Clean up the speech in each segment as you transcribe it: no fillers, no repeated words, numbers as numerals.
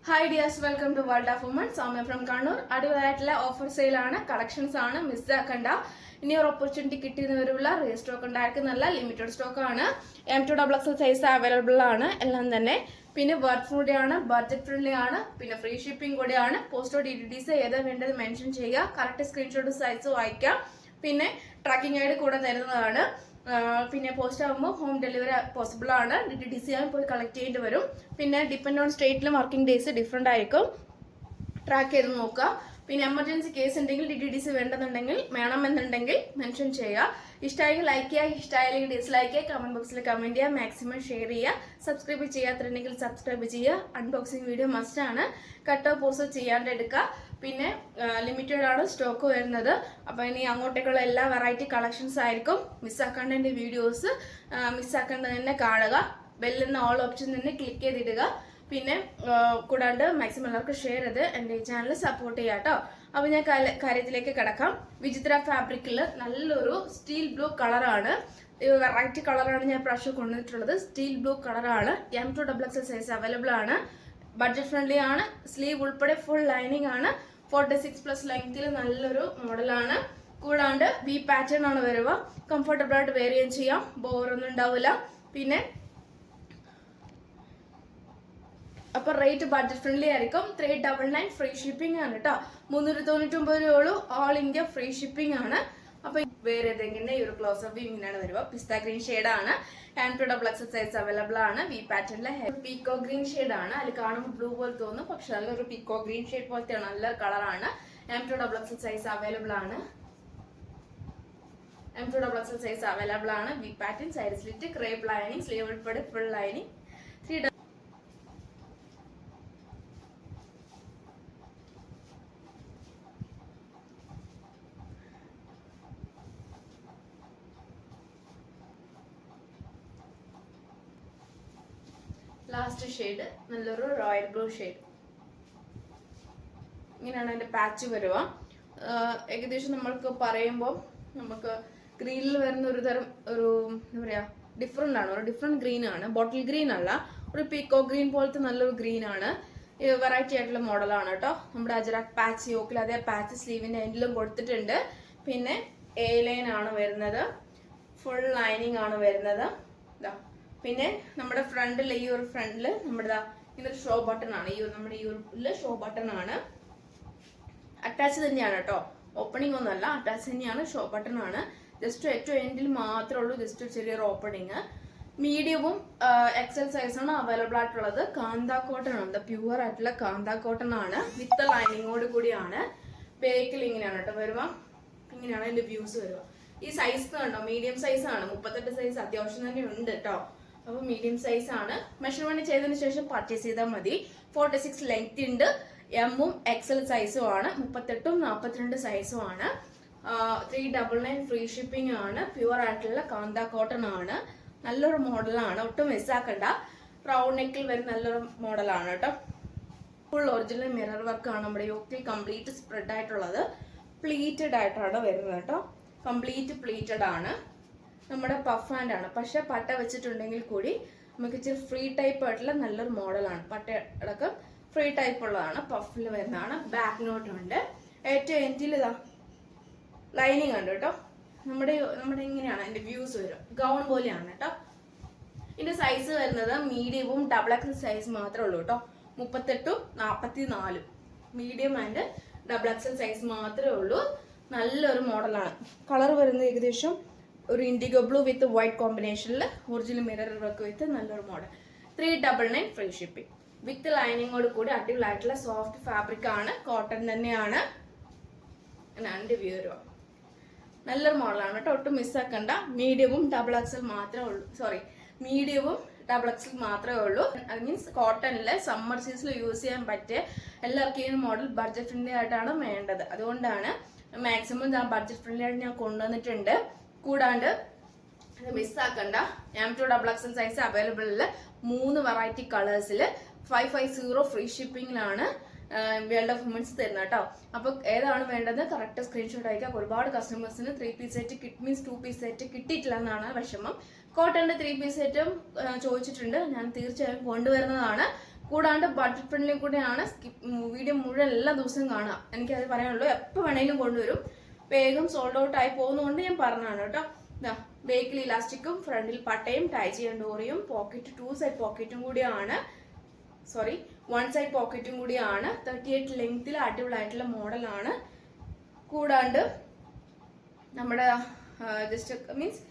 Hi dears, welcome to world of woman. Soumya from Kannur. അടിപൊളിയായിട്ടുള്ള offer സെയിലാണ്, collections ആണ്, മിസ്സാക്കണ്ട. ഇനി ഒരു ഓപ്പർച്യൂണിറ്റി കിട്ടിയവരുള്ള റീസ്റ്റോക്ക് ഉണ്ടായിരിക്കും. നല്ല ലിമിറ്റഡ് സ്റ്റോക്ക് ആണ്. M2XX സൈസ് അവൈലബിൾ ആണ് എല്ലാം തന്നെ. പിന്നെ വർക്ക് കൂടിയാണ്, ബഡ്ജറ്റ് ഫ്രണ്ട്ലി ആണ്, പിന്നെ ഫ്രീ ഷിപ്പിംഗ് കൂടിയാണ്. പോസ്റ്റോ DTDC ഏതാ വേണ്ടത് മെൻഷൻ ചെയ്യുക, കറക്റ്റ് സ്ക്രീൻഷോട്ട് സൈസ് വായിക്കാം. പിന്നെ ട്രാക്കിംഗ് ഐഡി കൂടെ തരുന്നതാണ്. പിന്നെ പോസ്റ്റ് ആകുമ്പോൾ ഹോം ഡെലിവറി പോസിബിൾ ആണ്. DTDC ആയി പോയി കളക്ട് ചെയ്യേണ്ടി വരും. പിന്നെ ഡിപ്പെൻഡ് ഓൺ സ്റ്റേറ്റിലും വർക്കിംഗ് ഡേയ്സ് ഡിഫറെൻ്റ് ആയിരിക്കും. ട്രാക്ക് ചെയ്ത് നോക്കുക. പിന്നെ എമർജൻസി കേസ് ഉണ്ടെങ്കിൽ DTDC വേണമെന്നുണ്ടെങ്കിൽ മെൻഷൻ ചെയ്യുക. ഇഷ്ടമായെങ്കിൽ ലൈക്ക് ചെയ്യുക, ഇഷ്ടമായില്ലെങ്കിൽ ഡിസ്ലൈക്ക് ചെയ്യുക, കമന്റ് ബോക്സിൽ കമന്റ് ചെയ്യുക, മാക്സിമം ഷെയർ ചെയ്യുക. സബ്സ്ക്രൈബ് ചെയ്യാത്തിട്ടുണ്ടെങ്കിൽ സബ്സ്ക്രൈബ് ചെയ്യുക. അൺബോക്സിംഗ് വീഡിയോ മസ്റ്റ് ആണ്, കട്ടോ പോസ്റ്റോ ചെയ്യാണ്ട് എടുക്കുക. പിന്നെ ലിമിറ്റഡ് ആണ് സ്റ്റോക്ക് വരുന്നത്. അപ്പോൾ ഇനി അങ്ങോട്ടേക്കുള്ള എല്ലാ വെറൈറ്റി കളക്ഷൻസ് ആയിരിക്കും. മിസ്സാക്കേണ്ട എൻ്റെ വീഡിയോസ് മിസ്സാക്കേണ്ടത് തന്നെ കാണുക. ബെല്ലെന്ന ഓൾ ഓപ്ഷൻ തന്നെ ക്ലിക്ക് ചെയ്തിടുക. പിന്നെ കൂടാണ്ട് മാക്സിമം എല്ലാവർക്കും ഷെയർ ചെയ്ത് എൻ്റെ ഈ ചാനൽ സപ്പോർട്ട് ചെയ്യാം കേട്ടോ. അപ്പോൾ ഞാൻ കാര്യത്തിലേക്ക് കിടക്കാം. വിചിത്ര ഫാബ്രിക്കിൽ നല്ലൊരു സ്റ്റീൽ ബ്ലൂ കളറാണ്, വെറൈറ്റി കളറാണ് ഞാൻ പ്രാവശ്യം കൊണ്ടുവന്നിട്ടുള്ളത്. സ്റ്റീൽ ബ്ലൂ കളറാണ്. M2XX സൈസ് അവൈലബിൾ ആണ്. ബഡ്ജറ്റ് ഫ്രണ്ട്ലി ആണ്. സ്ലീവ് ഉൾപ്പെടെ ഫുൾ ലൈനിങ് ആണ്. 46+ ലെങ്ത്തിൽ നല്ലൊരു മോഡലാണ്. കൂടാണ്ട് വി പാറ്റേൺ ആണ് വരിക. കംഫർട്ടബിൾ ആയിട്ട് വെയർ ചെയ്യാം, ബോറൊന്നും ഉണ്ടാവില്ല. പിന്നെ അപ്പോൾ റേറ്റ് ബഡ്ജറ്റ് ഫ്രണ്ട്ലി ആയിരിക്കും. 399 ഫ്രീ ഷിപ്പിംഗ് ആണ് കേട്ടോ. 399 രൂപയുള്ളൂ. ഓൾ ഇന്ത്യ ഫ്രീ ഷിപ്പിംഗ് ആണ്. അപ്പൊ വേറെ ഏതെങ്കിലും ഈ ഒരു ക്ലോസ് അപ്പ് ഇങ്ങനെയാണ് വരിക. പിസ്ത ഗ്രീൻ ഷെയ്ഡ് ആണ്. M2XX സൈസ് അവൈലബിൾ ആണ്. വി പാറ്റേണിലെ പീക്കോ ഗ്രീൻ ഷെയ്ഡ് ആണ്. അതിൽ കാണുമ്പോൾ ബ്ലൂ പോലെ തോന്നും, പക്ഷെ നല്ലൊരു പീക്കോ ഗ്രീൻ ഷെയ്ഡ് പോലത്തെയാണ്, നല്ല കളറാണ്. M2XX സൈസ് അവൈലബിൾ ആണ്. M2XX സൈസ് അവൈലബിൾ ആണ്. V pattern, side slit, crepe lining, sleeve ഉൾപ്പെടെ ഫുൾ ലൈനിങ്. ലാസ്റ്റ് ഷെയ്ഡ് നല്ലൊരു റോയൽ ബ്ലൂ ഷെയ്ഡ്. ഇങ്ങനെയാണ് അതിന്റെ പാച്ച് വരിക. ഏകദേശം നമ്മൾക്ക് പറയുമ്പോൾ നമുക്ക് ഗ്രീനിൽ വരുന്ന ഒരു തരം ഒരു എന്താ പറയാ ഡിഫറെന്റ് ആണ്, ഒരു ഡിഫറെന്റ് ഗ്രീൻ ആണ്. ബോട്ടിൽ ഗ്രീൻ അല്ല, ഒരു പീക്കോ ഗ്രീൻ പോലത്തെ നല്ലൊരു ഗ്രീൻ ആണ്. വെറൈറ്റി ആയിട്ടുള്ള മോഡലാണ് കേട്ടോ. നമ്മുടെ അജറാക്ക് പാച്ച് യോക്കിൽ അതേ പാച്ച് സ്ലീവിന്റെ എൻഡിലും കൊടുത്തിട്ടുണ്ട്. പിന്നെ എ ലൈൻ ആണ് വരുന്നത്, ഫുൾ ലൈനിങ് ആണ് വരുന്നത്. പിന്നെ നമ്മുടെ ഫ്രണ്ടിൽ ഈ ഒരു ഫ്രണ്ടിൽ നമ്മുടെ ഇതൊരു ഷോ ബട്ടൺ ആണ്. നമ്മുടെ ഈ ഒരു ഷോ ബട്ടൺ ആണ്. അറ്റാച്ച് തന്നെയാണ് കേട്ടോ, ഓപ്പണിംഗ് ഒന്നുമല്ല, അറ്റാച്ച് തന്നെയാണ്. ഷോ ബട്ടൺ ആണ്. ജസ്റ്റ് ഏറ്റവും എൻഡിൽ മാത്രമേ ഉള്ളൂ ജസ്റ്റ് ചെറിയൊരു ഓപ്പണിങ്. മീഡിയവും XL സൈസാണ് അവൈലബിൾ ആയിട്ടുള്ളത്. കാന്ത കോട്ടൺ ആണ്, പ്യുവർ ആയിട്ടുള്ള കാന്ത കോട്ടൺ ആണ്. വിത്ത് ലൈനിങ്ങോട് കൂടിയാണ്. ബേക്കിൽ ഇങ്ങനെയാണ് കേട്ടോ വരുക. ഇങ്ങനെയാണ് അതിന്റെ വ്യൂസ് വരിക. ഈ സൈസ് കണ്ടോ, മീഡിയം സൈസ് ആണ്. 38 സൈസ് അത്യാവശ്യം തന്നെ ഉണ്ട് കേട്ടോ. അപ്പൊ മീഡിയം സൈസ് ആണ്. മെഷർമെന്റ് ചെയ്തതിനു ശേഷം പർച്ചേസ് ചെയ്താൽ മതി. 46 ലെങ്ത് ഉണ്ട്. M-ഉം XL സൈസും ആണ്. 38ഉം 42 സൈസും ആണ്. 399 ഫ്രീ ഷിപ്പിംഗ് ആണ്. പ്യുവർ ആയിട്ടുള്ള കാന്ത കോട്ടൺ ആണ്. നല്ലൊരു മോഡലാണ്, ഒട്ടും മിസ്സാക്കണ്ട. റൗണ്ട് നെക്കിൽ വരുന്ന നല്ലൊരു മോഡലാണ് കേട്ടോ. ഫുൾ ഒറിജിനൽ മിറർ വർക്ക് ആണ്. നമ്മുടെ യോക്കിൽ കംപ്ലീറ്റ് സ്പ്രെഡ് ആയിട്ടുള്ളത്. പ്ലീറ്റഡ് ആയിട്ടാണ് വരുന്നത് കേട്ടോ. കംപ്ലീറ്റ് പ്ലീറ്റഡ് ആണ്. നമ്മുടെ പഫ് ഹാൻഡ് ആണ്, പക്ഷെ പട്ട വെച്ചിട്ടുണ്ടെങ്കിൽ കൂടി നമുക്ക് ഇച്ചിരി ഫ്രീ ടൈപ്പ് ആയിട്ടുള്ള നല്ലൊരു മോഡലാണ്. പട്ട അടക്കം ഫ്രീ ടൈപ്പ് ഉള്ളതാണ്. പഫിൽ വരുന്നതാണ്. ബാക്ക് നോട്ട് ഉണ്ട്. ഏറ്റവും എൻഡിൽ ഇതാ ലൈനിങ് ഉണ്ട് കേട്ടോ. നമ്മുടെ ഇങ്ങനെയാണ് അതിന്റെ വ്യൂസ് വരും. ഗൗൺ പോലെയാണ് കേട്ടോ. ഇതിന്റെ സൈസ് വരുന്നത് മീഡിയവും XXL സൈസ് മാത്രമേ ഉള്ളൂ കേട്ടോ. 38ഉം 44ഉം മീഡിയം ആൻഡ് XXL സൈസ് മാത്രമേ ഉള്ളൂ. നല്ലൊരു മോഡലാണ്. കളർ വരുന്നത് ഏകദേശം ഒരു ഇൻഡിഗോ ബ്ലൂ വിത്ത് വൈറ്റ് കോമ്പിനേഷനിൽ ഒറിജിനൽ മിറർ വർക്ക് വിത്ത് നല്ലൊരു മോഡൽ. 399 ഫ്രീ ഷിപ്പിംഗ് വിത്ത് ലൈനിങ്ങോട് കൂടി അടിപൊളിയായിട്ടുള്ള സോഫ്റ്റ് ഫാബ്രിക് ആണ്. കോട്ടൺ തന്നെയാണ്. എൻ്റെ വ്യൂ വരുക. നല്ലൊരു മോഡലാണ് കേട്ടോ, ഒട്ടും മിസ്സാക്കണ്ട. മീഡിയവും XXL മാത്രമേ ഉള്ളൂ. മീഡിയവും XXL മാത്രമേ ഉള്ളൂ. അത് മീൻസ് കോട്ടണില് സമ്മർ സീസണിൽ യൂസ് ചെയ്യാൻ പറ്റിയ എല്ലാവർക്കും ഈ മോഡൽ ബഡ്ജറ്റ് ഫ്രണ്ട്ലി ആയിട്ടാണ് വേണ്ടത്. അതുകൊണ്ടാണ് മാക്സിമം ബഡ്ജറ്റ് ഫ്രണ്ട്ലി ആയിട്ട് ഞാൻ കൊണ്ടുവന്നിട്ടുണ്ട്. കൂടാണ്ട് മിസ്സാക്കണ്ട. M2XX സൈസ് അവൈലബിൾ 3 വെറൈറ്റി കളേഴ്സിൽ 550 ഫ്രീ ഷിപ്പിംഗിലാണ് വേൾഡ് ഓഫ് വുമൻസ് തരുന്നത് കേട്ടോ. അപ്പൊ ഏതാണ് വേണ്ടത് കറക്റ്റ് സ്ക്രീൻഷോട്ട് അയക്കാം. ഒരുപാട് കസ്റ്റമേഴ്സിന് 3 piece set means 2 piece set കിട്ടിയിട്ടില്ല എന്നാണ് വിഷമം. കോട്ടന്റെ 3 പീസ് സെറ്റും ചോദിച്ചിട്ടുണ്ട്. ഞാൻ തീർച്ചയായും കൊണ്ടുവരുന്നതാണ്. കൂടാണ്ട് ബഡ്ജറ്റ് ഫ്രണ്ട്ലി കൂടെയാണ്. വീഡിയോ മുഴുവൻ എല്ലാ ദിവസവും കാണാം. എനിക്കത് പറയാനുള്ളൂ. എപ്പോൾ വേണമെങ്കിലും കൊണ്ടുവരും. വേഗം സോൾഡ് ഔട്ട് ആയി പോകുന്നതുകൊണ്ട് ഞാൻ പറഞ്ഞതാണ് കേട്ടോ. ബേക്കിൽ ഇലാസ്റ്റിക്കും ഫ്രണ്ടിൽ പട്ടയും ടൈ ചെയ്യാൻ ഡോറിയും പോക്കറ്റ് 2 സൈഡ് പോക്കറ്റും കൂടിയാണ്. സോറി 1 സൈഡ് പോക്കറ്റും കൂടിയാണ്. 38 ലെങ്ത്തിൽ അടിപൊളിയായിട്ടുള്ള മോഡലാണ്. കൂടാണ്ട് നമ്മുടെ ജസ്റ്റ് മീൻസ്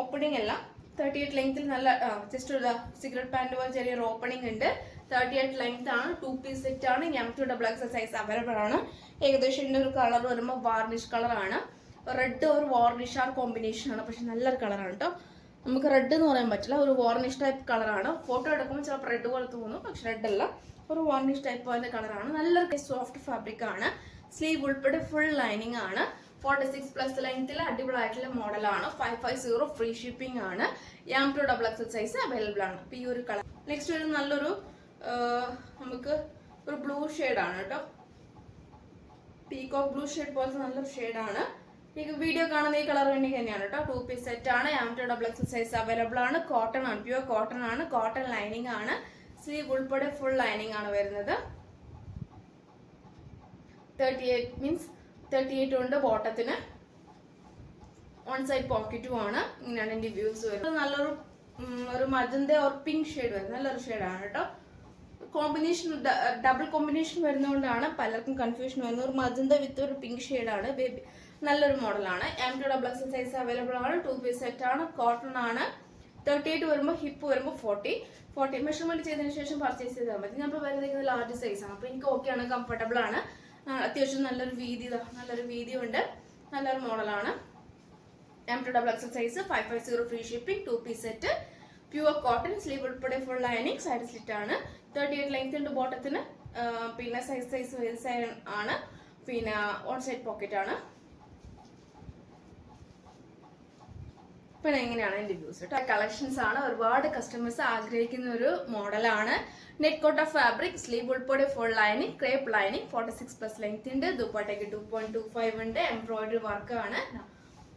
ഓപ്പണിംഗ് അല്ല, 38 ലെങ്ത്തിൽ നല്ല ജസ്റ്റ് ഒരു സിഗരറ്റ് പാൻറ് പോലെ ചെറിയൊരു ഓപ്പണിംഗ് ഉണ്ട്. 38 ലെങ്ത് ആണ്. 2 പീസ് സെറ്റ് ആണ്. M2XX സൈസ് അവൈലബിൾ ആണ്. ഏകദേശം ഇതിൻ്റെ ഒരു കളർ വരുമ്പോൾ വാർണിഷ് കളറാണ്. റെഡ് ഒരു വാർണിഷ് കോമ്പിനേഷൻ ആണ്. പക്ഷെ നല്ലൊരു കളറാണ് കേട്ടോ. നമുക്ക് റെഡ് എന്ന് പറയാൻ പറ്റില്ല, ഒരു വാർണിഷ് ടൈപ്പ് കളറാണ്. ഫോട്ടോ എടുക്കുമ്പോൾ ചിലപ്പോൾ റെഡ് പോലെ തോന്നും, പക്ഷെ റെഡ് അല്ല, ഒരു വാർണിഷ് ടൈപ്പ് പോലെ കളറാണ്. നല്ലൊരു സോഫ്റ്റ് ഫാബ്രിക് ആണ്. സ്ലീവ് ഉൾപ്പെടെ ഫുൾ ലൈനിങ് ആണ്. 46+ ലെങ്ത്തിൽ അടിപൊളിയായിട്ടുള്ള മോഡലാണ്. 550 ഫ്രീ ഷിപ്പിംഗ് ആണ്. M2XX സൈസ് അവൈലബിൾ ആണ്. അപ്പോൾ ഈ ഒരു കളർ. നെക്സ്റ്റ് ഒരു നല്ലൊരു നമുക്ക് ഒരു ബ്ലൂ ഷെയ്ഡാണ് കേട്ടോ. പീകോക്ക് ബ്ലൂ ഷെയ്ഡ് പോലത്തെ നല്ലൊരു ഷെയ്ഡാണ്. ഈ വീഡിയോ കാണുന്ന ഈ കളർ വേണ്ടി തന്നെയാണ് കേട്ടോ. 2 പീസ് സെറ്റ് ആണ്. M2XX സൈസ് അവൈലബിൾ ആണ്. കോട്ടൺ ആണ്, പ്യുവർ കോട്ടൺ ആണ്. കോട്ടൺ ലൈനിങ് ആണ്. സ്ലീവ് ഉൾപ്പെടെ ഫുൾ ലൈനിങ് ആണ് വരുന്നത്. 38 ഉണ്ട് ബോട്ടത്തിന്. 1 സൈഡ് പോക്കറ്റും ആണ്. ഇങ്ങനെയാണ് എൻ്റെ വ്യൂസ് വരുന്നത്. നല്ലൊരു ഒരു മജന്ത ഓർ പിങ്ക് ഷെയ്ഡ് വരുന്നത് നല്ലൊരു ഷെയ്ഡാണ് കേട്ടോ. കോമ്പിനേഷൻ ഡബിൾ കോമ്പിനേഷൻ വരുന്നതുകൊണ്ടാണ് പലർക്കും കൺഫ്യൂഷൻ വരുന്നത്. ഒരു മജന്ത വിത്ത് ഒരു പിങ്ക് ഷെയ്ഡാണ്. ബേബി നല്ലൊരു മോഡലാണ്. M2XX സൈസ് അവൈലബിൾ ആണ്. 2 പീസ് സെറ്റ് ആണ്. കോട്ടൺ ആണ്. 38 വരുമ്പോൾ ഹിപ്പ് വരുമ്പോൾ 40 മെഷർമെന്റ് ചെയ്തതിനു ശേഷം പർച്ചേസ് ചെയ്താൽ മതി. ഞാൻ ഇപ്പോൾ വരുന്നത് ലാർജ് സൈസ് ആണ്. അപ്പോൾ എനിക്ക് ഓക്കെ ആണ്, കംഫർട്ടബിൾ ആണ്. അത്യാവശ്യം നല്ലൊരു വീതി ഉണ്ട്. നല്ലൊരു മോഡലാണ്. M2XX size 550 free shipping. 2 piece set. Pure cotton. Sleeve ഉൾപ്പെടെ ഫുൾ ലൈനിങ്. സൈഡ് സ്ലിറ്റ് ആണ്. 38 ലെങ്ത് ഉണ്ട് ബോട്ടത്തിന്. പിന്നെ സൈസ് ആണ്. പിന്നെ 1 സൈഡ് പോക്കറ്റ് ആണ്. പിന്നെ എങ്ങനെയാണ് എൻ്റെ വ്യൂസ് കേട്ടോ. കളക്ഷൻസ് ആണ്. ഒരുപാട് കസ്റ്റമേഴ്സ് ആഗ്രഹിക്കുന്ന ഒരു മോഡലാണ്. Net cotton fabric. സ്ലീവ് ഉൾപ്പെടെ full lining. Crepe lining. 46+ length ഉണ്ട്. ദുപ്പട്ടയ്ക്ക് 2.25 ഉണ്ട്. എംബ്രോയിഡറി വർക്ക് ആണ്.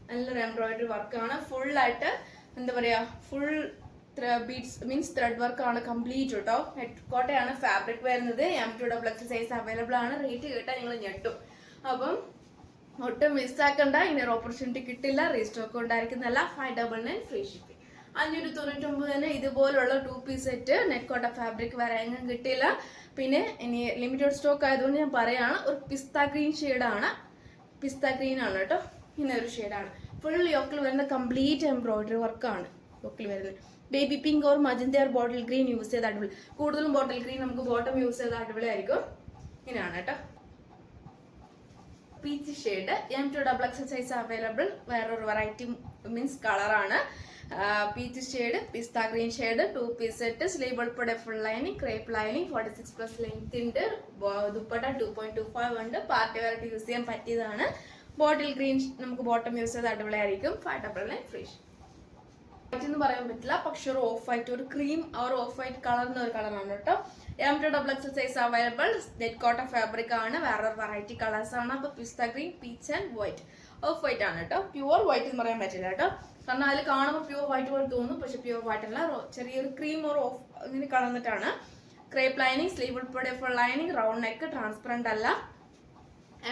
നല്ലൊരു എംബ്രോയിഡറി വർക്ക് ആണ്. ഫുൾ ആയിട്ട് എന്താ പറയാ, full beads means thread work ആണ് കംപ്ലീറ്റ് കേട്ടോ. നെറ്റ് കോട്ടയാണ് ഫാബ്രിക് വരുന്നത്. M2XX സൈസ് അവൈലബിൾ ആണ്. റേറ്റ് കേട്ടാൽ നിങ്ങൾ ഞെട്ടും. അപ്പം ഒട്ടും മിസ്സാക്കണ്ട. ഇങ്ങനെ ഓപ്പർച്യൂണിറ്റി കിട്ടില്ല. റീസ്റ്റോക്ക് ഉണ്ടായിരിക്കുന്നല്ല. 599 free shipping. 599 തന്നെ ഇതുപോലുള്ള 2 piece set net cotton fabric വരെ എങ്ങും കിട്ടില്ല. പിന്നെ ഇനി ലിമിറ്റഡ് സ്റ്റോക്ക് ആയതുകൊണ്ട് ഞാൻ പറയാണ്. ഒരു പിസ്ത ഗ്രീൻ ഷെയ്ഡാണ്. പിസ്ത ഗ്രീൻ ആണ് കേട്ടോ. ഇങ്ങനെ ഒരു ഷെയ്ഡാണ്. ഫുൾ യോക്കിൽ വരുന്ന കംപ്ലീറ്റ് എംബ്രോയിഡറി വർക്കാണ് യോക്കിൽ വരുന്നത്. Baby pink or magenta or bottle green use ചെയ്ത് അടിപൊളി. കൂടുതലും ബോട്ടിൽ ഗ്രീൻ നമുക്ക് ബോട്ടം യൂസ് ചെയ്ത് അടിപൊളിയായിരിക്കും. ഇങ്ങനെയാണ് കേട്ടോ. Peach shade. M2XX size available. വേറൊരു വെറൈറ്റി മീൻസ് കളറാണ്. Peach shade, pista green shade. 2 piece set. Sleeve ഉൾപ്പെടെ full lining. Crepe lining. 46+ length ഉണ്ട്. ദുപ്പട്ട 2.25 ഉണ്ട്. പാർട്ടി വെയർ യൂസ് ചെയ്യാൻ പറ്റിയതാണ്. ബോട്ടിൽ ഗ്രീൻ നമുക്ക് ബോട്ടം യൂസ് ചെയ്ത് അടിപൊളിയായിരിക്കും. 599 ഫ്രീ. വൈറ്റ് എന്ന് പറയാൻ പറ്റില്ല, പക്ഷെ ഒരു ഓഫ് വൈറ്റ്, ഒരു ക്രീം ഒരു ഓഫ് വൈറ്റ് കളർന്ന ഒരു കളറാണ് കേട്ടോ. M2XX size available. Net cotton fabric ആണ്. വേറൊരു വെറൈറ്റി കളേഴ്സ് ആണ്. അപ്പോൾ pista green, peach and white. Off white ആണ് കേട്ടോ. പ്യുവർ വൈറ്റ് എന്ന് പറയാൻ പറ്റില്ല കേട്ടോ. കാരണം അതിൽ കാണുമ്പോൾ പ്യുവർ വൈറ്റ് പോലെ തോന്നും, പക്ഷെ പ്യുവർ വൈറ്റ് അല്ല. ചെറിയൊരു ക്രീം ഒരു ഓഫ് ഇങ്ങനെ കളർന്നിട്ടാണ്. Crepe lining. സ്ലീവ് ഉൾപ്പെടെ full lining. Round neck. Transparent അല്ല.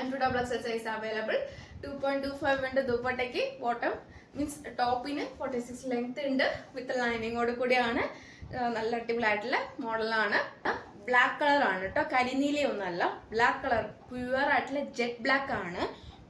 M2XX size available. 2.25 ഉണ്ട് ദുപ്പട്ടയ്ക്ക്. ബോട്ടം മീൻസ് ടോപ്പിന് 46 ലെങ്ത് ഉണ്ട്. വിത്ത് ലൈനിങ്ങോട് കൂടിയാണ്. നല്ല അടിപൊളിയായിട്ടുള്ള മോഡലാണ്. ബ്ലാക്ക് കളർ ആണ് കേട്ടോ. കരിനീലയൊന്നുമല്ല, ബ്ലാക്ക് കളർ. പ്യുവർ ആയിട്ടുള്ള ജെറ്റ് ബ്ലാക്ക് ആണ്.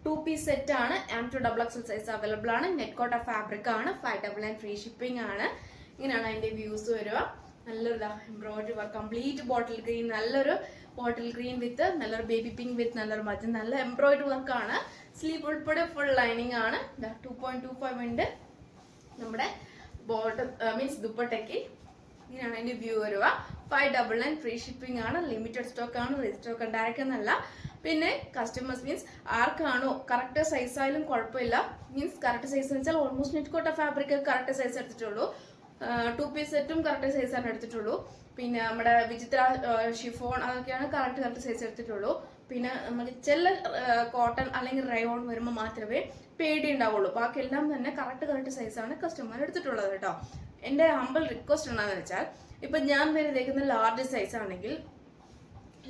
2 പീസ് സെറ്റ് ആണ്. M2XX സൈസ് അവൈലബിൾ ആണ്. നെറ്റ് കോട്ട ഫാബ്രിക് ആണ്. 599 ഫ്രീ ഷിപ്പിംഗ് ആണ്. ഇങ്ങനെയാണ് അതിന്റെ വ്യൂസ് വരിക. നല്ലൊരു embroidery work. Complete bottle green. നല്ലൊരു ബോട്ടിൽ ഗ്രീൻ വിത്ത് നല്ലൊരു ബേബി പിങ്ക് വിത്ത് നല്ലൊരു മജന്ത. നല്ല എംബ്രോയിഡറി വർക്കാണ്. സ്ലീവ് ഉൾപ്പെടെ ഫുൾ ലൈനിങ് ആണ്. 2.25 ഉണ്ട് നമ്മുടെ ബോട്ടം മീൻസ് ദുപ്പട്ടയ്ക്ക്. ഇങ്ങനെയാണ് അതിന്റെ വ്യൂ വരിക. 599 ഫ്രീ ഷിപ്പിംഗ് ആണ്. ലിമിറ്റഡ് സ്റ്റോക്ക് ആണ്. റീസ്റ്റോക്ക് ഉണ്ടായിരിക്കുന്നല്ല. പിന്നെ കസ്റ്റമേഴ്സ് മീൻസ് ആർക്കാണോ കറക്റ്റ് സൈസ് ആയാലും കുഴപ്പമില്ല. മീൻസ് കറക്റ്റ് സൈസ് എന്ന് വെച്ചാൽ almost net cotton fabric correct size എടുത്തിട്ടുള്ളൂ. 2 പീസ് സെറ്റും കറക്റ്റ് സൈസാണ് എടുത്തിട്ടുള്ളൂ. പിന്നെ നമ്മുടെ വിചിത്ര ഷിഫോൺ അതൊക്കെയാണ് കറക്റ്റ് സൈസ് എടുത്തിട്ടുള്ളൂ. പിന്നെ നമുക്ക് ചില കോട്ടൺ അല്ലെങ്കിൽ റയോൺ വരുമ്പോൾ മാത്രമേ പേടി ഉണ്ടാവുള്ളൂ. ബാക്കിയെല്ലാം തന്നെ കറക്റ്റ് സൈസാണ് കസ്റ്റമർ എടുത്തിട്ടുള്ളത് കേട്ടോ. എൻ്റെ ഹംബിൾ റിക്വസ്റ്റ് എന്താണെന്ന് വെച്ചാൽ ഇപ്പൊ ഞാൻ വരുന്നേക്കുന്ന ലാർജ് സൈസ് ആണെങ്കിൽ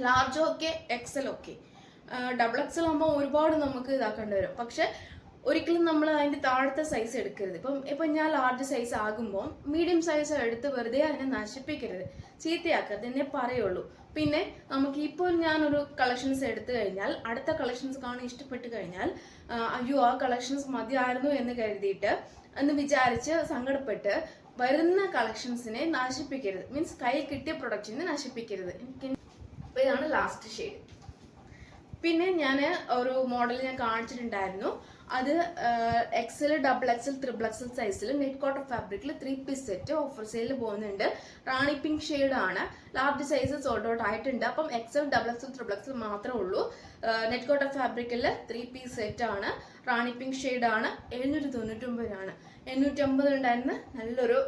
large okay, XL okay. Double XL ആകുമ്പോൾ ഒരുപാട് നമുക്ക് ഇതാക്കേണ്ടി വരും. പക്ഷെ ഒരിക്കലും നമ്മൾ അതിന്റെ താഴത്തെ സൈസ് എടുക്കരുത്. ഇപ്പം ഞാൻ ലാർജ് സൈസ് ആകുമ്പോൾ മീഡിയം സൈസ് എടുത്ത് വെറുതെ അതിനെ നശിപ്പിക്കരുത്, ചീത്തയാക്കരുത് എന്നേ പറയുള്ളൂ. പിന്നെ നമുക്ക് ഇപ്പോൾ ഞാനൊരു കളക്ഷൻസ് എടുത്തു കഴിഞ്ഞാൽ അടുത്ത കളക്ഷൻസ് കാണാൻ ഇഷ്ടപ്പെട്ട് കഴിഞ്ഞാൽ അയ്യോ ആ കളക്ഷൻസ് മതിയായിരുന്നു എന്ന് കരുതിയിട്ട് എന്ന് വിചാരിച്ച് സങ്കടപ്പെട്ട് വരുന്ന കളക്ഷൻസിനെ നശിപ്പിക്കരുത്. മീൻസ് കൈ കിട്ടിയ പ്രൊഡക്റ്റിനെ നശിപ്പിക്കരുത്. അപ്പോൾ ഇതാണ് ലാസ്റ്റ് ഷെയ്ഡ്. പിന്നെ ഞാൻ ഒരു മോഡൽ ഞാൻ കാണിച്ചിട്ടുണ്ടായിരുന്നു. അത് XL, double XL, triple XL സൈസിൽ നെറ്റ് കോട്ടൺ ഫാബ്രിക്കിൽ 3 പീസ് സെറ്റ് ഓഫർ സെയിൽ പോകുന്നുണ്ട്. റാണി പിങ്ക് ഷെയ്ഡ് ആണ്. ലാർജ് സൈസ് സോൾഡ് ഔട്ട് ആയിട്ടുണ്ട്. അപ്പം XL, double XL, triple XL മാത്രമേ ഉള്ളൂ. നെറ്റ് കോട്ടൺ ഫാബ്രിക്കിൽ 3 പീസ് സെറ്റ് ആണ്. റാണി പിങ്ക് ഷെയ്ഡ് ആണ്. 799 850 ഉണ്ടായിരുന്ന നല്ലൊരു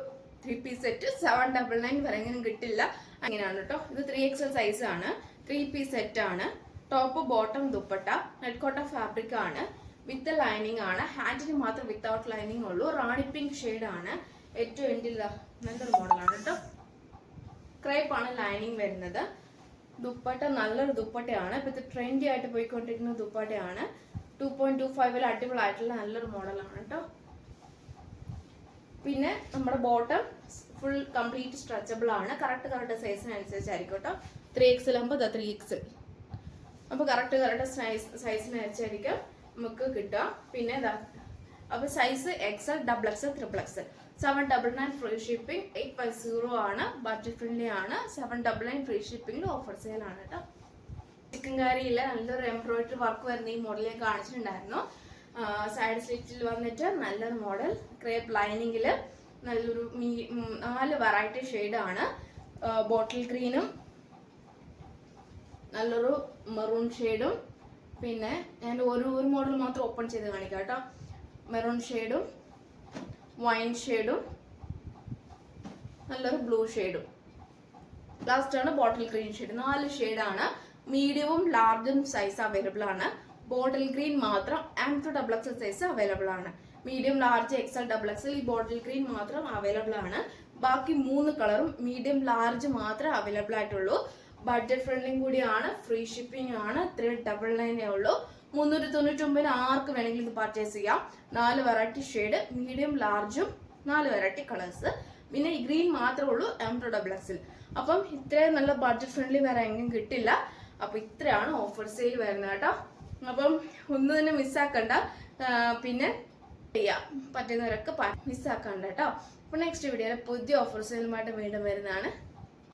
3 പീസ് സെറ്റ് 799 വരെ എങ്ങനെ കിട്ടില്ല. അങ്ങനെയാണ് കേട്ടോ. ഇത് 3XL സൈസ് ആണ്. 3 പീസ് സെറ്റ് ആണ്. Top bottom dupatta net cotton fabric ആണ്. വിത്ത് ലൈനിങ് ആണ്. ഹാൻഡിന് മാത്രം വിത്തൗട്ട് ലൈനിങ് ഉള്ളൂ. റാണി പിങ്ക് ഷെയ്ഡ് ആണ്. ഏറ്റവും എൻഡിൽ നല്ലൊരു മോഡലാണ് കേട്ടോ. ക്രേപ്പ് ആണ് ലൈനിങ് വരുന്നത്. ദുപ്പട്ട നല്ലൊരു ദുപ്പട്ടയാണ്. ഇപ്പൊ ഇത് ട്രെൻഡി ആയിട്ട് പോയിക്കൊണ്ടിരിക്കുന്ന ദുപ്പട്ടയാണ്. 2.25 അടിപൊളിയായിട്ടുള്ള നല്ലൊരു മോഡലാണ് കേട്ടോ. പിന്നെ നമ്മുടെ ബോട്ടം ഫുൾ കംപ്ലീറ്റ് സ്ട്രെച്ചബിൾ ആണ്. കറക്റ്റ് സൈസിനനുസരിച്ചായിരിക്കും കേട്ടോ. 3XL ആകുമ്പോൾ 3XL. അപ്പോൾ കറക്റ്റ് സൈസിനനുസരിച്ചായിരിക്കും നമുക്ക് കിട്ടുക. പിന്നെ അപ്പോൾ size Excel, double XL, triple Excel. 799 free shipping. 850 ആണ്. ബഡ്ജറ്റ് ഫ്രണ്ട്ലി ആണ്. 799 ഫ്രീ ഷിപ്പിംഗിൽ ഓഫർ സെയിൽ ആണ് കേട്ടോ. ചിക്കൻ കറിയിൽ നല്ലൊരു എംബ്രോയിഡറി വർക്ക് വരുന്ന ഈ മോഡൽ ഞാൻ കാണിച്ചിട്ടുണ്ടായിരുന്നു. സൈഡ് സ്ലിറ്റിൽ വന്നിട്ട് നല്ലൊരു മോഡൽ. ക്രേപ്പ് ലൈനിങ്ങിൽ നല്ലൊരു 4 വെറൈറ്റി ഷെയ്ഡാണ്. ബോട്ടിൽ ഗ്രീനും നല്ലൊരു മെറൂൺ ഷെയ്ഡും. പിന്നെ ഞാൻ ഒരു മോഡൽ മാത്രം ഓപ്പൺ ചെയ്ത് കാണിക്കാം കേട്ടോ. മെറൂൺ ഷെയ്ഡും വൈൻ ഷെയ്ഡും നല്ലൊരു ബ്ലൂ ഷെയ്ഡും. ലാസ്റ്റ് ആണ് ബോട്ടിൽ ഗ്രീൻ ഷെയ്ഡ്. 4 ഷെയ്ഡാണ്. മീഡിയവും ലാർജും സൈസ് അവൈലബിൾ ആണ്. ബോട്ടിൽ ഗ്രീൻ മാത്രം ഡബിൾ എക്സൽ സൈസ് അവൈലബിൾ ആണ്. Medium, large, XL, double XL ഈ ബോട്ടിൽ ഗ്രീൻ മാത്രം അവൈലബിൾ ആണ്. ബാക്കി 3 കളറും മീഡിയം, ലാർജ് മാത്രമേ അവൈലബിൾ ആയിട്ടുള്ളൂ. ബഡ്ജറ്റ് ഫ്രണ്ട്ലിയും കൂടിയാണ്. ഫ്രീ ഷിപ്പിംഗ് ആണ്. 399 ഉള്ളൂ. 399 ആർക്ക് വേണമെങ്കിലും ഇത് പർച്ചേസ് ചെയ്യാം. 4 വെറൈറ്റി ഷെയ്ഡ്, മീഡിയം, ലാർജും 4 വെറൈറ്റി കളേഴ്സ്. പിന്നെ ഈ ഗ്രീൻ മാത്രമേ ഉള്ളൂ ഡബിൾ എക്സൽ. അപ്പം ഇത്രയും നല്ല ബഡ്ജറ്റ് ഫ്രണ്ട്ലി വേറെ എങ്ങും കിട്ടില്ല. അപ്പൊ ഇത്രയാണ് ഓഫർ സെയിൽ വരുന്നത് കേട്ടോ. അപ്പം ഒന്നും തന്നെ മിസ്സാക്കണ്ട. പിന്നെ ചെയ്യാം പറ്റുന്നവരൊക്കെ മിസ്സാക്കണ്ട കേട്ടോ. അപ്പൊ നെക്സ്റ്റ് വീഡിയോയിൽ പുതിയ ഓഫർ സെയിലുമായിട്ട് വീണ്ടും വരുന്നതാണ്.